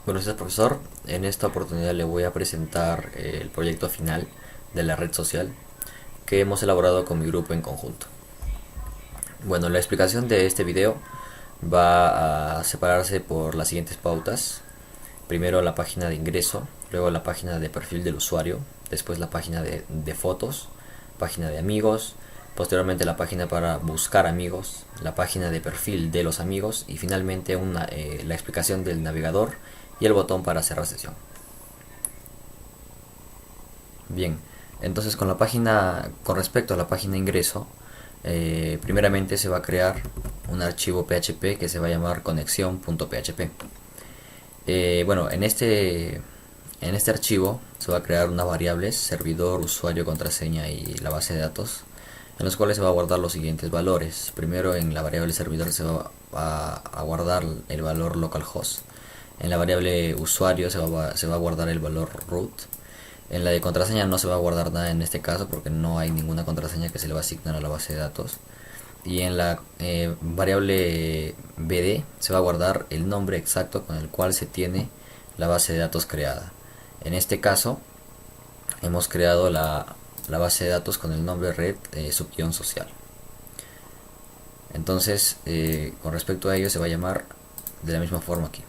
Buenos días, profesor. En esta oportunidad le voy a presentar el proyecto final de la red social que hemos elaborado con mi grupo en conjunto. Bueno, la explicación de este video va a separarse por las siguientes pautas. Primero la página de ingreso, luego la página de perfil del usuario, después la página de fotos, página de amigos, posteriormente la página para buscar amigos, la página de perfil de los amigos y finalmente la explicación del navegador y el botón para cerrar sesión. Bien, entonces con respecto a la página de ingreso, primeramente se va a crear un archivo PHP que se va a llamar conexión.php. Bueno, en este archivo se va a crear unas variables: servidor, usuario, contraseña y la base de datos, en los cuales se va a guardar los siguientes valores. Primero, en la variable servidor se va a guardar el valor localhost. En la variable usuario se va a guardar el valor root. En la de contraseña no se va a guardar nada en este caso porque no hay ninguna contraseña que se le va a asignar a la base de datos. Y en la variable bd se va a guardar el nombre exacto con el cual se tiene la base de datos creada. En este caso hemos creado la base de datos con el nombre red social. Entonces con respecto a ello se va a llamar de la misma forma aquí.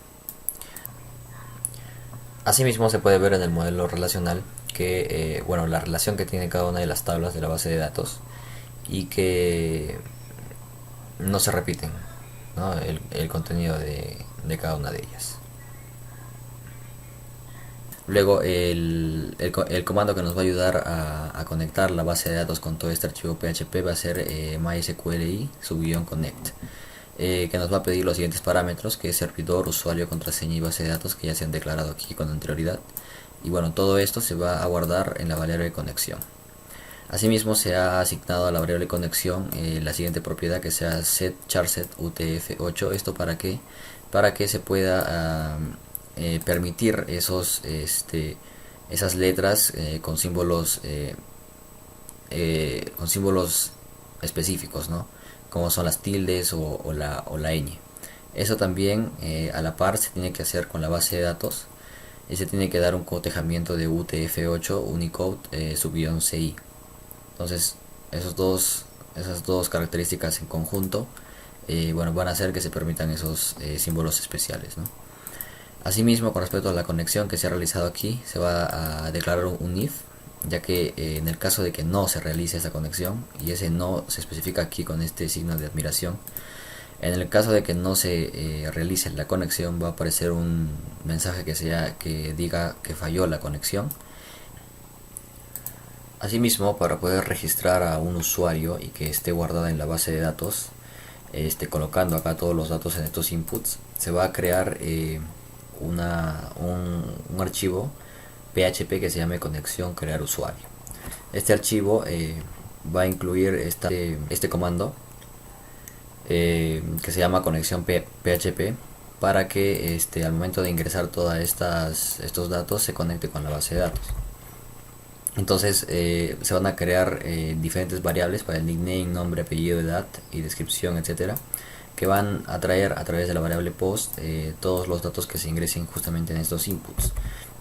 Asimismo se puede ver en el modelo relacional que bueno, la relación que tiene cada una de las tablas de la base de datos y que no se repiten, ¿no? El contenido de cada una de ellas. Luego el comando que nos va a ayudar a conectar la base de datos con todo este archivo PHP va a ser mysqli-connect, que nos va a pedir los siguientes parámetros, que es servidor, usuario, contraseña y base de datos, que ya se han declarado aquí con anterioridad. Y bueno, todo esto se va a guardar en la variable de conexión. Asimismo se ha asignado a la variable conexión la siguiente propiedad, que sea set charset utf8. Esto para que se pueda permitir esas letras con símbolos específicos, ¿no? Como son las tildes o la ñ. Eso también a la par se tiene que hacer con la base de datos y se tiene que dar un cotejamiento de UTF-8 Unicode -CI. Entonces esas dos características en conjunto bueno, van a hacer que se permitan esos símbolos especiales, ¿no? Asimismo, con respecto a la conexión que se ha realizado aquí, se va a declarar un if, ya que en el caso de que no se realice esa conexión, y ese no se especifica aquí con este signo de admiración, en el caso de que no se realice la conexión, va a aparecer un mensaje que diga que falló la conexión. Asimismo, para poder registrar a un usuario y que esté guardada en la base de datos, colocando acá todos los datos en estos inputs, se va a crear un archivo PHP que se llame conexión crear usuario. Este archivo va a incluir este comando que se llama conexión PHP, para que al momento de ingresar todos estos datos se conecte con la base de datos. Entonces se van a crear diferentes variables para el nickname, nombre, apellido, edad y descripción, etcétera, que van a traer a través de la variable post todos los datos que se ingresen justamente en estos inputs.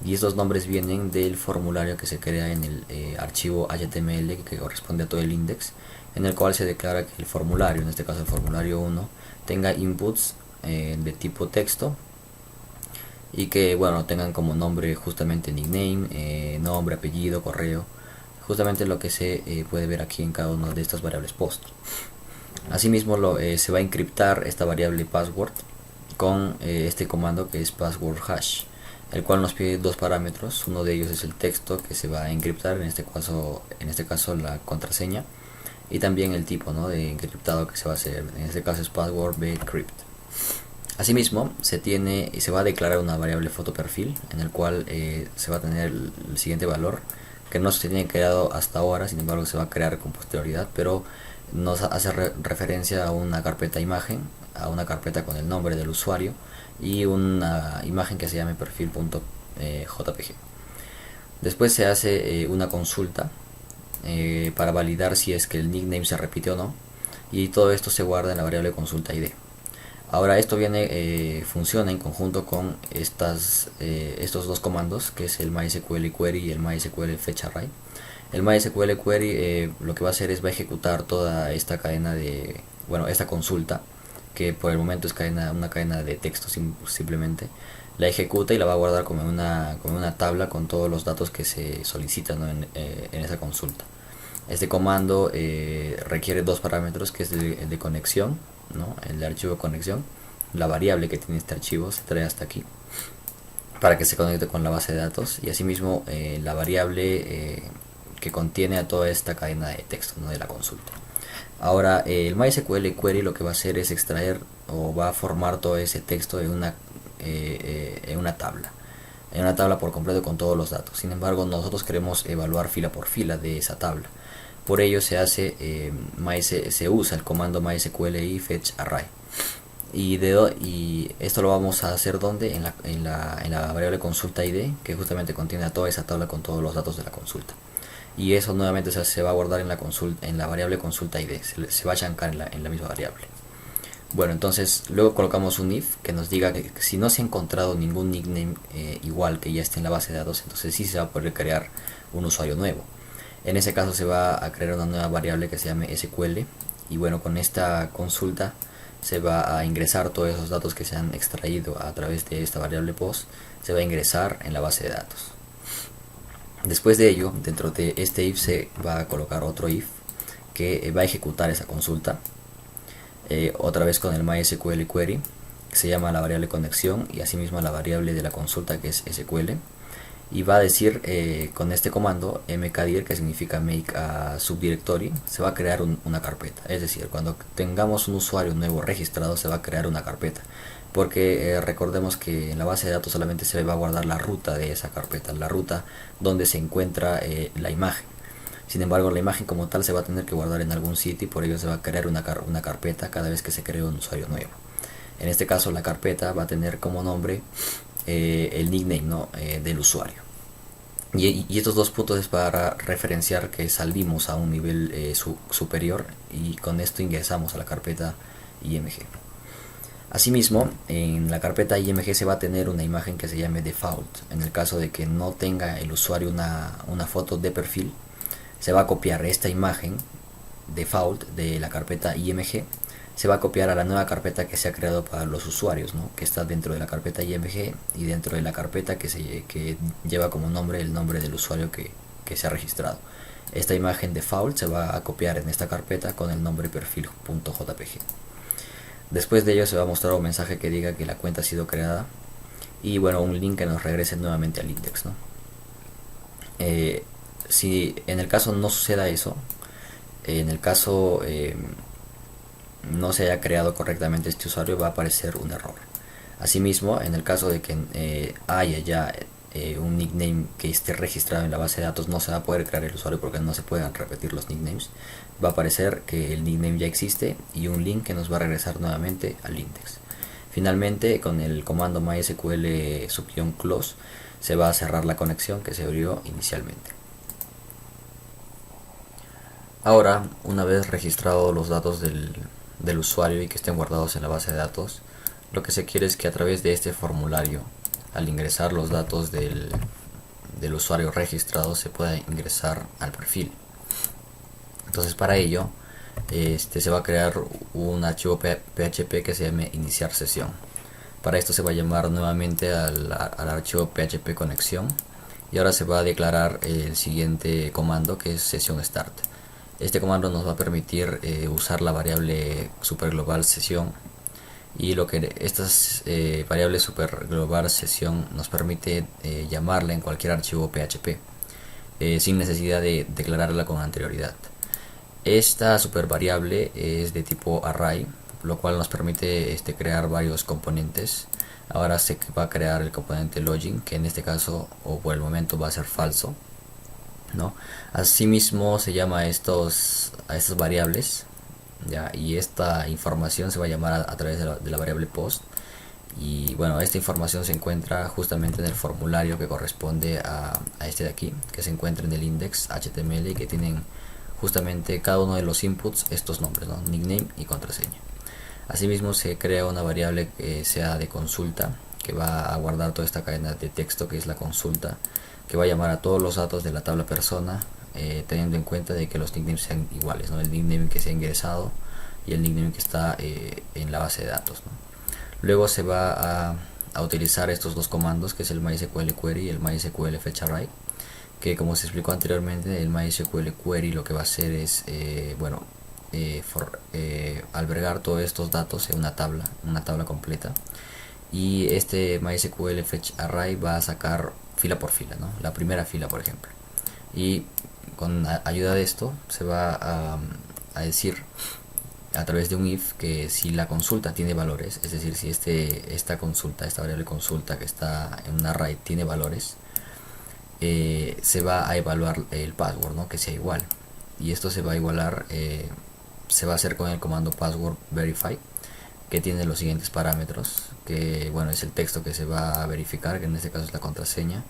Y estos nombres vienen del formulario que se crea en el archivo HTML que corresponde a todo el index, en el cual se declara que el formulario, en este caso el formulario 1, tenga inputs de tipo texto y que bueno, tengan como nombre justamente nickname, nombre, apellido, correo, justamente lo que se puede ver aquí en cada una de estas variables post. Asimismo se va a encriptar esta variable password con este comando que es password hash, el cual nos pide dos parámetros. Uno de ellos es el texto que se va a encriptar, en este caso la contraseña, y también el tipo, ¿no?, de encriptado que se va a hacer, en este caso es password bcrypt. Asimismo se va a declarar una variable foto perfil, en el cual se va a tener el siguiente valor, que no se tiene creado hasta ahora, sin embargo se va a crear con posterioridad, pero nos hace referencia a una carpeta imagen, a una carpeta con el nombre del usuario y una imagen que se llame perfil.jpg. Después se hace una consulta para validar si es que el nickname se repite o no, y todo esto se guarda en la variable consulta id. Ahora esto funciona en conjunto con estos dos comandos, que es el MySQL query y el MySQL fetch array. El MySQL query lo que va a hacer es va a ejecutar toda esta cadena esta consulta, que por el momento es una cadena de texto simplemente. La ejecuta y la va a guardar como una tabla con todos los datos que se solicitan, ¿no? En esa consulta. Este comando requiere dos parámetros, que es el de conexión, ¿no? El de archivo de conexión. La variable que tiene este archivo se trae hasta aquí para que se conecte con la base de datos, y asimismo la variable que contiene a toda esta cadena de texto, ¿no? De la consulta. Ahora el MySQL query lo que va a hacer es extraer o va a formar todo ese texto en una tabla por completo con todos los datos. Sin embargo, nosotros queremos evaluar fila por fila de esa tabla. Por ello se usa el comando MySQL fetch array. Y esto lo vamos a hacer donde en la variable consulta id, que justamente contiene a toda esa tabla con todos los datos de la consulta. Y eso nuevamente se va a guardar en la variable consulta id, se va a chancar en la misma variable. Bueno, entonces luego colocamos un if que nos diga que si no se ha encontrado ningún nickname igual que ya esté en la base de datos, entonces sí se va a poder crear un usuario nuevo. En ese caso se va a crear una nueva variable que se llame SQL, y bueno, con esta consulta se va a ingresar todos esos datos que se han extraído a través de esta variable post, se va a ingresar en la base de datos. Después de ello, dentro de este if se va a colocar otro if que va a ejecutar esa consulta, otra vez con el MySQL query, que se llama la variable conexión, y asimismo la variable de la consulta, que es SQL, y va a decir con este comando mkdir, que significa make a subdirectory, se va a crear una carpeta. Es decir, cuando tengamos un usuario nuevo registrado se va a crear una carpeta, porque recordemos que en la base de datos solamente se va a guardar la ruta de esa carpeta, la ruta donde se encuentra la imagen. Sin embargo, la imagen como tal se va a tener que guardar en algún sitio, y por ello se va a crear una carpeta cada vez que se cree un usuario nuevo. En este caso la carpeta va a tener como nombre el nickname, ¿no? Del usuario. Y estos dos puntos es para referenciar que salimos a un nivel superior, y con esto ingresamos a la carpeta img. Asimismo, en la carpeta img se va a tener una imagen que se llame default. En el caso de que no tenga el usuario una foto de perfil, se va a copiar esta imagen default de la carpeta img, se va a copiar a la nueva carpeta que se ha creado para los usuarios, ¿no? Que está dentro de la carpeta img y dentro de la carpeta que lleva como nombre el nombre del usuario que se ha registrado. Esta imagen default se va a copiar en esta carpeta con el nombre perfil.jpg. Después de ello se va a mostrar un mensaje que diga que la cuenta ha sido creada, y bueno, un link que nos regrese nuevamente al index, ¿no? Si en el caso no suceda eso, en el caso no se haya creado correctamente este usuario, va a aparecer un error. Asimismo, en el caso de que haya ya un nickname que esté registrado en la base de datos, no se va a poder crear el usuario porque no se pueden repetir los nicknames. Va a aparecer que el nickname ya existe y un link que nos va a regresar nuevamente al index. Finalmente, con el comando mysql-close se va a cerrar la conexión que se abrió inicialmente. Ahora, una vez registrados los datos del usuario y que estén guardados en la base de datos, lo que se quiere es que a través de este formulario, al ingresar los datos del usuario registrado, se pueda ingresar al perfil. Entonces, para ello se va a crear un archivo PHP que se llame iniciar sesión. Para esto se va a llamar nuevamente al archivo PHP conexión, y ahora se va a declarar el siguiente comando, que es sesión start. Este comando nos va a permitir usar la variable superglobal sesión, y lo que estas variables superglobal sesión nos permite llamarla en cualquier archivo PHP sin necesidad de declararla con anterioridad. Esta supervariable es de tipo array, lo cual nos permite crear varios componentes. Ahora se va a crear el componente login, que en este caso o por el momento va a ser falso, ¿no? Asimismo se llama a estas variables, ¿ya? Y esta información se va a llamar a través de la variable post. Y bueno, esta información se encuentra justamente en el formulario que corresponde a este de aquí, que se encuentra en el index HTML, y que tienen justamente cada uno de los inputs estos nombres, ¿no? Nickname y contraseña. Asimismo se crea una variable que sea de consulta, que va a guardar toda esta cadena de texto que es la consulta, que va a llamar a todos los datos de la tabla persona, teniendo en cuenta de que los nicknames sean iguales, ¿no? El nickname que se ha ingresado y el nickname que está en la base de datos, ¿no? Luego se va a utilizar estos dos comandos, que es el MySQL Query y el MySQL Fetch Array, que como se explicó anteriormente, el MySQL Query lo que va a hacer es albergar todos estos datos en una tabla completa, y este MySQL Fetch Array va a sacar fila por fila, ¿no? La primera fila, por ejemplo, y con ayuda de esto se va a decir a través de un if que si la consulta tiene valores, es decir, si esta variable consulta que está en un array tiene valores, se va a evaluar el password, ¿no? Que sea igual, y esto se va a igualar, se va a hacer con el comando password verify, que tiene los siguientes parámetros, que bueno, es el texto que se va a verificar, que en este caso es la contraseña,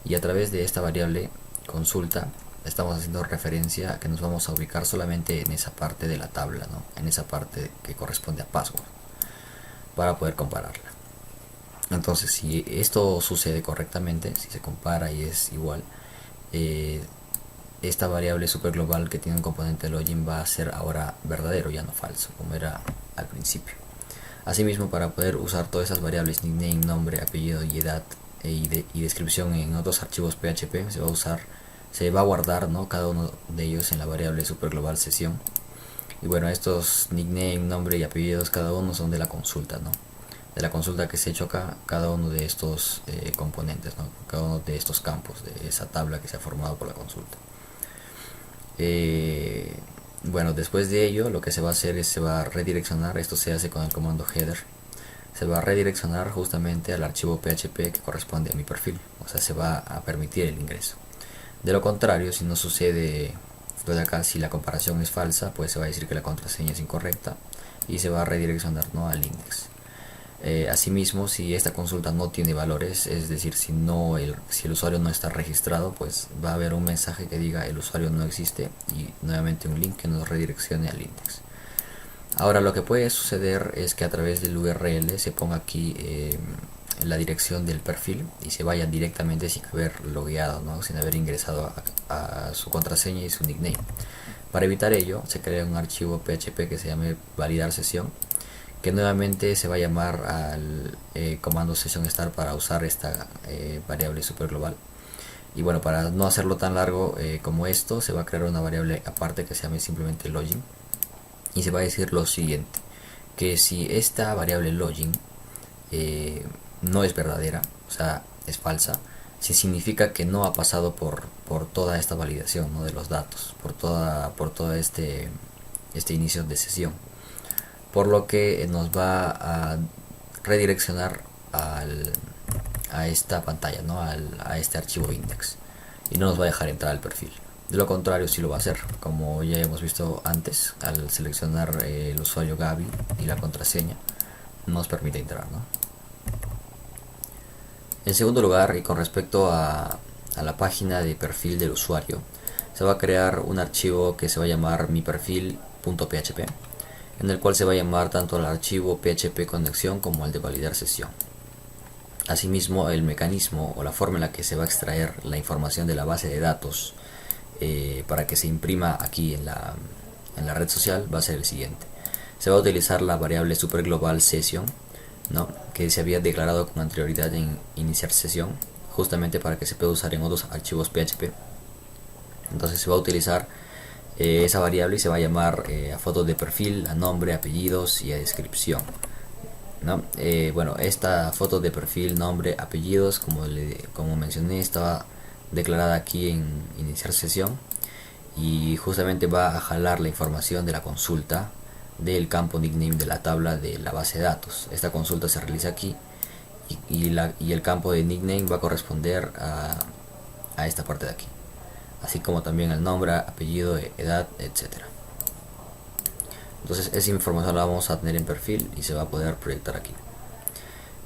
y a través de esta variable consulta estamos haciendo referencia a que nos vamos a ubicar solamente en esa parte de la tabla, ¿no? En esa parte que corresponde a password, para poder compararla. Entonces, si esto sucede correctamente, si se compara y es igual, esta variable super global que tiene un componente de login va a ser ahora verdadero, ya no falso, como era al principio. Asimismo, para poder usar todas esas variables, nickname, nombre, apellido y edad y descripción en otros archivos PHP, se va a guardar, ¿no? Cada uno de ellos en la variable super global sesión. Y bueno, estos nickname, nombre y apellidos, cada uno son de la consulta, ¿no? De la consulta que se ha hecho acá, cada uno de estos componentes, ¿no? Cada uno de estos campos de esa tabla que se ha formado por la consulta. Bueno, después de ello lo que se va a hacer es se va a redireccionar, esto se hace con el comando header, se va a redireccionar justamente al archivo PHP que corresponde a mi perfil, o sea, se va a permitir el ingreso. De lo contrario, si no sucede lo de acá, si la comparación es falsa, pues se va a decir que la contraseña es incorrecta y se va a redireccionar, ¿no? Al index. Asimismo, si esta consulta no tiene valores, es decir, si el usuario no está registrado, pues va a haber un mensaje que diga el usuario no existe y nuevamente un link que nos redireccione al index. Ahora, lo que puede suceder es que a través del URL se ponga aquí la dirección del perfil y se vaya directamente sin haber logueado, ¿no? Sin haber ingresado a su contraseña y su nickname. Para evitar ello, se crea un archivo PHP que se llame validar sesión, que nuevamente se va a llamar al comando session start para usar esta variable super global. Y bueno, para no hacerlo tan largo como esto, se va a crear una variable aparte que se llame simplemente login, y se va a decir lo siguiente, que si esta variable login no es verdadera, o sea, es falsa, si significa que no ha pasado por toda esta validación, ¿no? De los datos, por todo este inicio de sesión, por lo que nos va a redireccionar a esta pantalla, ¿no? A este archivo index, y no nos va a dejar entrar al perfil. De lo contrario, sí lo va a hacer, como ya hemos visto antes, al seleccionar el usuario Gaby y la contraseña nos permite entrar, ¿no? En segundo lugar, y con respecto a la página de perfil del usuario, se va a crear un archivo que se va a llamar miperfil.php, en el cual se va a llamar tanto el archivo PHP conexión como el de validar sesión. Asimismo, el mecanismo o la forma en la que se va a extraer la información de la base de datos para que se imprima aquí en la red social va a ser el siguiente. Se va a utilizar la variable superglobal session, ¿no? Que se había declarado con anterioridad en iniciar sesión, justamente para que se pueda usar en otros archivos PHP. Entonces se va a utilizar esa variable y se va a llamar a fotos de perfil, a nombre, apellidos y a descripción, ¿no? Bueno, esta foto de perfil, nombre, apellidos, como mencioné, estaba declarada aquí en iniciar sesión, y justamente va a jalar la información de la consulta del campo nickname de la tabla de la base de datos. Esta consulta se realiza aquí y el campo de nickname va a corresponder a esta parte de aquí, así como también el nombre, apellido, edad, etcétera. Entonces esa información la vamos a tener en perfil y se va a poder proyectar aquí.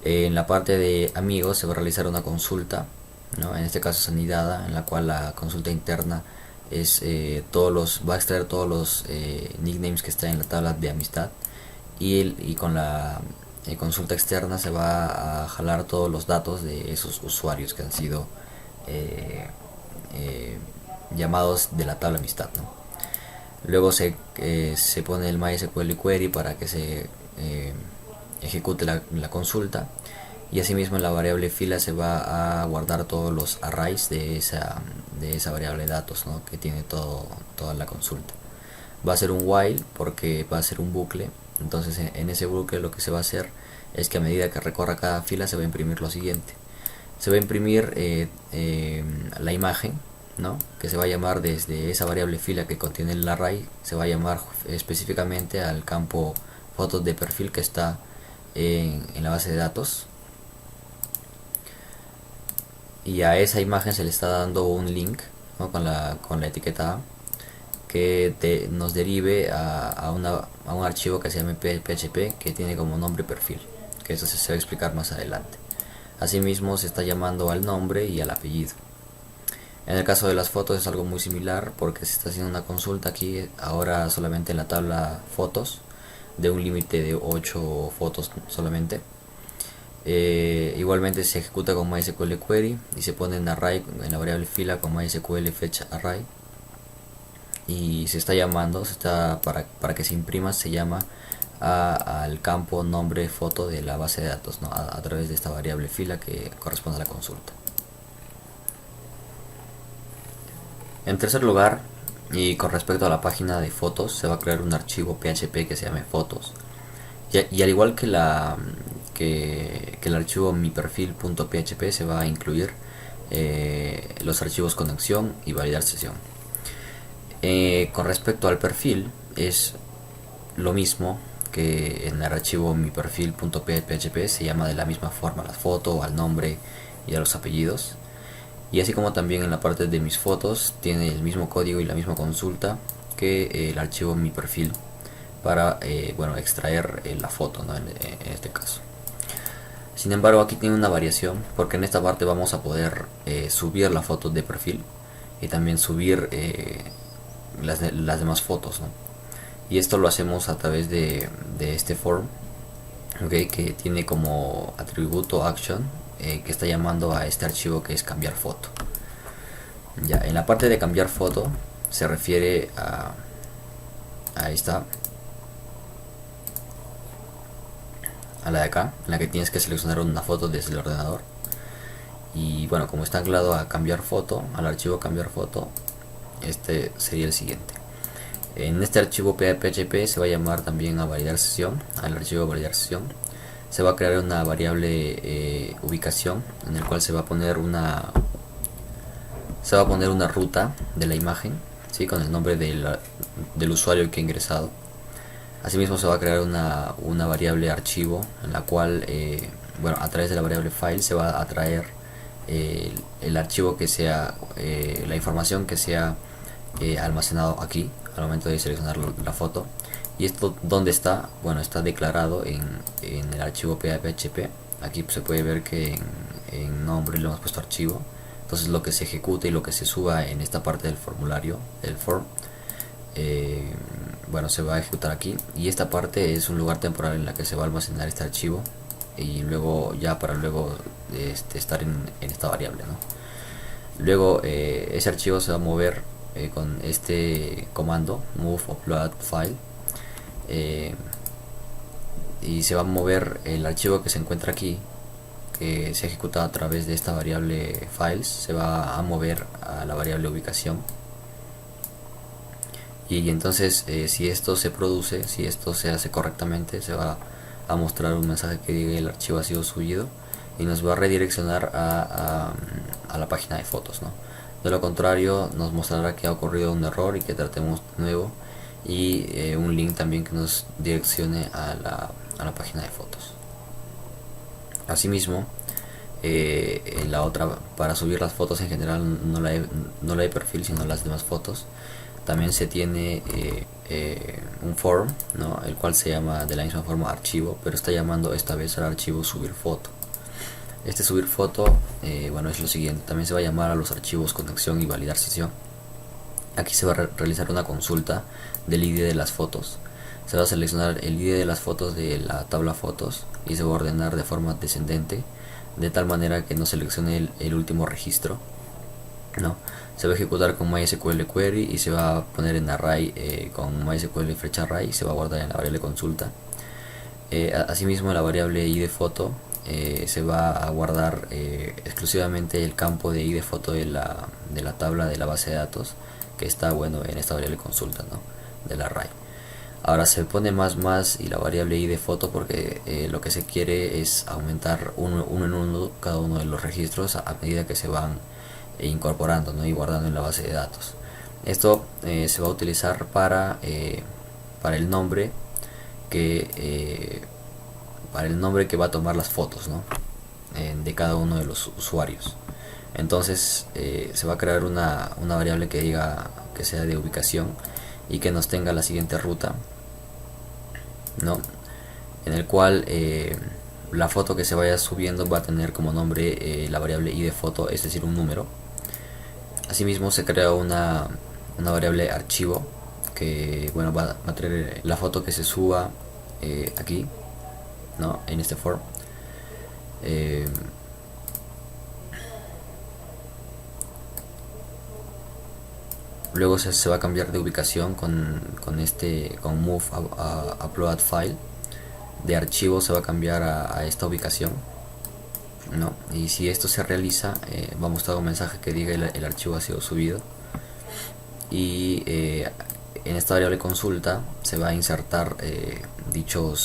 En la parte de amigos se va a realizar una consulta, ¿no? En este caso sanidad, en la cual la consulta interna es va a extraer todos los nicknames que están en la tabla de amistad, y con la consulta externa se va a jalar todos los datos de esos usuarios que han sido eh, eh, llamados de la tabla amistad, ¿no? Luego se pone el MySQL query para que se ejecute la consulta, y asimismo en la variable fila se va a guardar todos los arrays de esa variable de datos, ¿no? Que tiene toda la consulta. Va a ser un while porque va a ser un bucle. Entonces en ese bucle lo que se va a hacer es que a medida que recorra cada fila se va a imprimir lo siguiente. Se va a imprimir la imagen, ¿no? Que se va a llamar desde esa variable fila que contiene el array, se va a llamar específicamente al campo fotos de perfil que está en la base de datos, y a esa imagen se le está dando un link, ¿no? con la etiqueta A, que nos derive a un archivo que se llame PHP, que tiene como nombre perfil, que eso se va a explicar más adelante. Asimismo se está llamando al nombre y al apellido. En el caso de las fotos es algo muy similar, porque se está haciendo una consulta aquí ahora solamente en la tabla fotos, de un límite de 8 fotos solamente. Igualmente se ejecuta con MySQL query y se pone en array, en la variable fila, con MySQL fetch array, y se está llamando, para que se imprima, se llama al campo nombre foto de la base de datos, ¿no? a través de esta variable fila que corresponde a la consulta. En tercer lugar, y con respecto a la página de fotos, se va a crear un archivo PHP que se llame fotos, y al igual que el archivo miperfil.php, se va a incluir los archivos conexión y validar sesión. Con respecto al perfil, es lo mismo que en el archivo miperfil.php, se llama de la misma forma la foto, al nombre y a los apellidos. Y así como también en la parte de mis fotos tiene el mismo código y la misma consulta que el archivo mi perfil para extraer la foto, ¿no? en este caso. Sin embargo, aquí tiene una variación, porque en esta parte vamos a poder subir la foto de perfil y también subir las demás fotos, ¿no? Y esto lo hacemos a través de este form, ¿okay? Que tiene como atributo action, que está llamando a este archivo que es cambiar foto. Ya, en la parte de cambiar foto se refiere a esta, a la de acá, en la que tienes que seleccionar una foto desde el ordenador. Y bueno, como está anclado a cambiar foto, al archivo cambiar foto, este sería el siguiente. En este archivo PHP se va a llamar también a validar sesión, al archivo validar sesión. Se va a crear una variable ubicación, en el cual se va a poner una ruta de la imagen, ¿sí? Con el nombre del usuario que ha ingresado. Asimismo se va a crear una variable archivo, en la cual a través de la variable file se va a traer el archivo que sea, la información que sea almacenado aquí al momento de seleccionar la foto. Y esto, ¿dónde está? Bueno, está declarado en el archivo PHP. Aquí se puede ver que en nombre le hemos puesto archivo. Entonces lo que se ejecute y lo que se suba en esta parte del formulario, del form, se va a ejecutar aquí. Y esta parte es un lugar temporal en la que se va a almacenar este archivo, y luego para estar en esta variable, ¿no? Luego ese archivo se va a mover con este comando move upload file, y se va a mover el archivo que se encuentra aquí, que se ejecuta a través de esta variable files, se va a mover a la variable ubicación. Y entonces si esto se produce, si esto se hace correctamente, se va a mostrar un mensaje que diga el archivo ha sido subido, y nos va a redireccionar a la página de fotos, ¿no? De lo contrario, nos mostrará que ha ocurrido un error y que tratemos de nuevo, y un link también que nos direccione a la página de fotos. Asimismo, la otra, para subir las fotos en general, no la de perfil, sino las demás fotos, también se tiene un form, ¿no? El cual se llama de la misma forma archivo, pero está llamando esta vez al archivo subir foto. Este subir foto es lo siguiente. También se va a llamar a los archivos conexión y validar sesión. Aquí se va a realizar una consulta del ID de las fotos, Se va a seleccionar el ID de las fotos de la tabla fotos y se va a ordenar de forma descendente, de tal manera que no seleccione el último registro, ¿no? Se va a ejecutar con MySQL query y se va a poner en array con MySQL fetch array y se va a guardar en la variable consulta. Asimismo, en la variable id foto se va a guardar exclusivamente el campo de id foto de la tabla de la base de datos que está, bueno, en esta variable consulta, ¿no?, del array. Ahora se pone más y la variable id foto porque lo que se quiere es aumentar uno en uno cada uno de los registros a medida que se van incorporando, ¿no?, y guardando en la base de datos. Esto se va a utilizar para el nombre que va a tomar las fotos, ¿no?, de cada uno de los usuarios. Entonces se va a crear una variable que diga que sea de ubicación y que nos tenga la siguiente ruta, ¿no?, en el cual la foto que se vaya subiendo va a tener como nombre la variable id foto, es decir, un número. Asimismo se crea una variable archivo que, bueno, va a traer la foto que se suba aquí, ¿no?, en este form. Luego se va a cambiar de ubicación con move a upload file. De archivo se va a cambiar a esta ubicación, ¿no? Y si esto se realiza, va a mostrar un mensaje que diga el archivo ha sido subido. Y en esta variable consulta se va a insertar dicho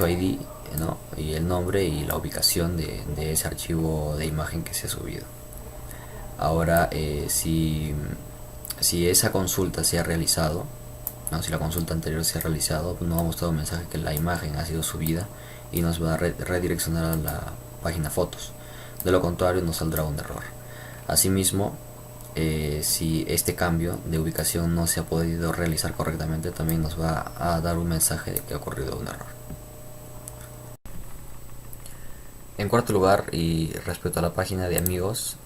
ID, ¿no?, y el nombre y la ubicación de ese archivo de imagen que se ha subido. Ahora si esa consulta se ha realizado, ¿no?, si la consulta anterior se ha realizado, nos va a mostrar un mensaje que la imagen ha sido subida y nos va a redireccionar a la página fotos. De lo contrario nos saldrá un error. Asimismo, si este cambio de ubicación no se ha podido realizar correctamente, también nos va a dar un mensaje de que ha ocurrido un error. En cuarto lugar, y respecto a la página de amigos,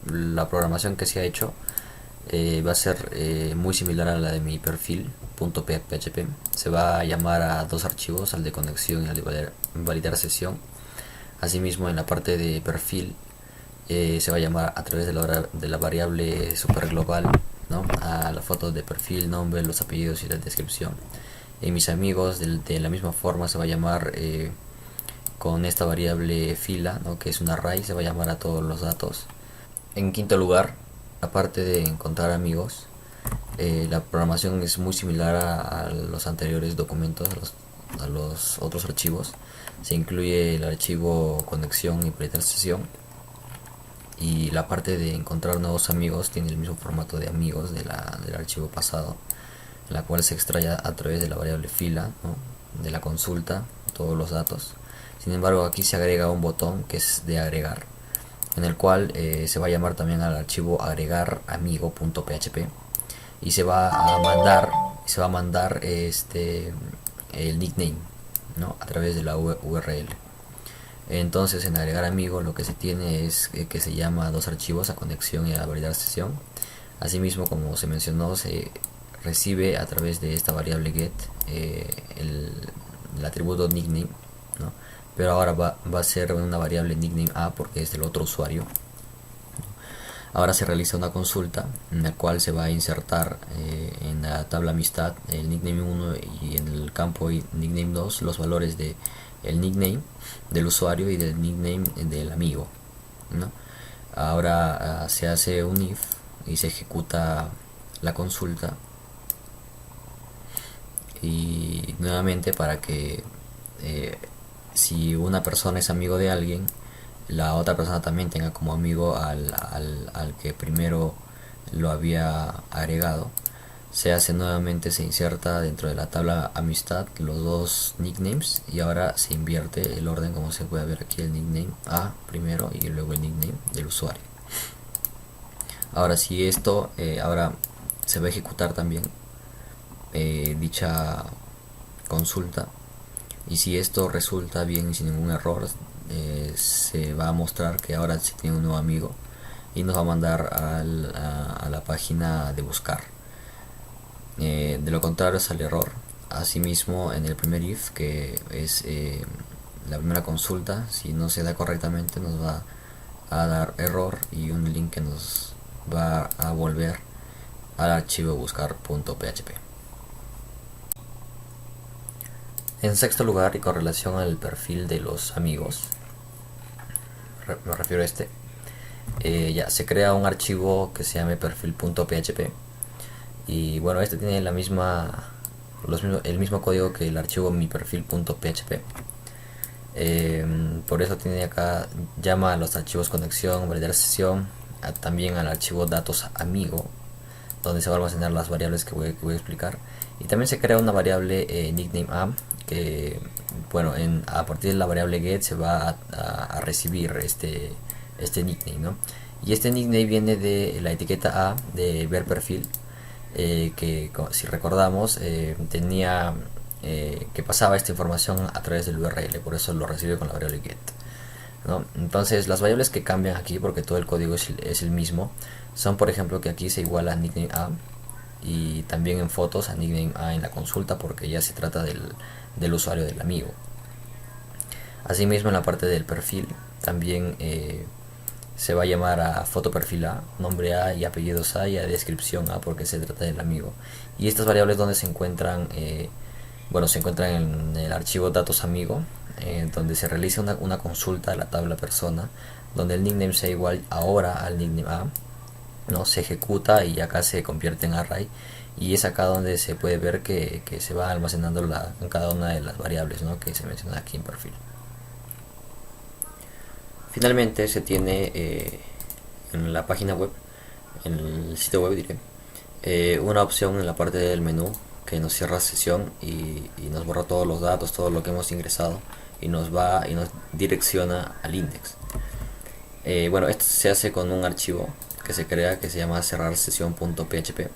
la programación que se ha hecho va a ser muy similar a la de mi perfil .php. Se va a llamar a dos archivos, al de conexión y al de validar sesión. Asimismo, en la parte de perfil se va a llamar a través de la variable super global, ¿no?, a la foto de perfil, nombre, los apellidos y la descripción. En mis amigos, de la misma forma, se va a llamar con esta variable fila, ¿no?, que es un array, se va a llamar a todos los datos. En quinto lugar, aparte de encontrar amigos, la programación es muy similar a los anteriores documentos, a los otros archivos. Se incluye el archivo conexión y validar sesión, y la parte de encontrar nuevos amigos tiene el mismo formato de amigos del archivo pasado, la cual se extrae a través de la variable fila, ¿no?, de la consulta, todos los datos. Sin embargo, aquí se agrega un botón que es de agregar, en el cual se va a llamar también al archivo agregar amigo.php y se va a mandar el nickname, ¿no?, a través de la URL. Entonces, en agregar amigo lo que se tiene es que se llama a dos archivos, a conexión y a validar sesión. Asimismo, como se mencionó, se recibe a través de esta variable get el atributo nickname, ¿no?, pero ahora va a ser una variable nickname a porque es del otro usuario. Ahora se realiza una consulta en la cual se va a insertar en la tabla amistad el nickname 1 y en el campo nickname 2 los valores de el nickname del usuario y del nickname del amigo, ¿no? Ahora se hace un if y se ejecuta la consulta, y nuevamente para que si una persona es amigo de alguien, la otra persona también tenga como amigo al que primero lo había agregado. Se hace nuevamente, se inserta dentro de la tabla amistad los dos nicknames y ahora se invierte el orden, como se puede ver aquí, el nickname A primero y luego el nickname del usuario. Ahora si esto ahora se va a ejecutar también dicha consulta, y si esto resulta bien y sin ningún error, se va a mostrar que ahora se tiene un nuevo amigo y nos va a mandar a la página de buscar. De lo contrario sale error. Asimismo, en el primer if, que es la primera consulta, si no se da correctamente nos va a dar error y un link que nos va a volver al archivo buscar.php. En sexto lugar, y con relación al perfil de los amigos, me refiero a este, ya se crea un archivo que se llame perfil.php. Y bueno, este tiene el mismo código que el archivo mi perfil.php. Por eso tiene acá, llama a los archivos conexión, validar sesión, también al archivo datos amigo, donde se van a almacenar las variables que voy a explicar. Y también se crea una variable nickname a, que bueno, a partir de la variable get se va a recibir este nickname, ¿no? Y este nickname viene de la etiqueta a de ver perfil, que si recordamos tenía que pasaba esta información a través del URL, por eso lo recibe con la variable get, ¿no? Entonces las variables que cambian aquí, porque todo el código es el mismo, son por ejemplo que aquí se iguala a nickname a, y también en fotos a nickname a en la consulta, porque ya se trata del usuario del amigo. Asimismo, en la parte del perfil también se va a llamar a foto perfil a, nombre a y apellidos a, y a descripción a, porque se trata del amigo. Y estas variables donde se encuentran, bueno, se encuentran en el archivo datos amigo, donde se realiza una consulta a la tabla persona, donde el nickname sea igual ahora al nickname a, ¿no? Se ejecuta y acá se convierte en array, y es acá donde se puede ver que se va almacenando en cada una de las variables, ¿no?, que se menciona aquí en perfil. Finalmente se tiene en la página web, en el sitio web diré, una opción en la parte del menú que nos cierra sesión y nos borra todos los datos, todo lo que hemos ingresado, y nos direcciona al index. Bueno, esto se hace con un archivo que se crea que se llama cerrar sesión.php,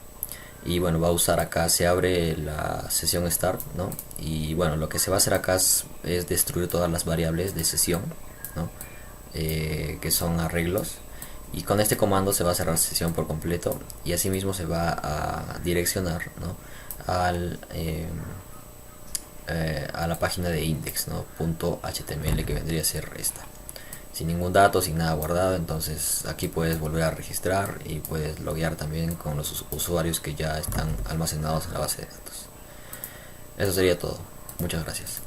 y bueno, va a usar acá, se abre la sesión start, ¿no? Y bueno, lo que se va a hacer acá es destruir todas las variables de sesión, ¿no? Que son arreglos, y con este comando se va a cerrar sesión por completo, y asimismo se va a direccionar, ¿no?, a la página de index, ¿no?, .html, que vendría a ser esta, sin ningún dato, sin nada guardado. Entonces aquí puedes volver a registrar y puedes loguear también con los usuarios que ya están almacenados en la base de datos. Eso sería todo. Muchas gracias.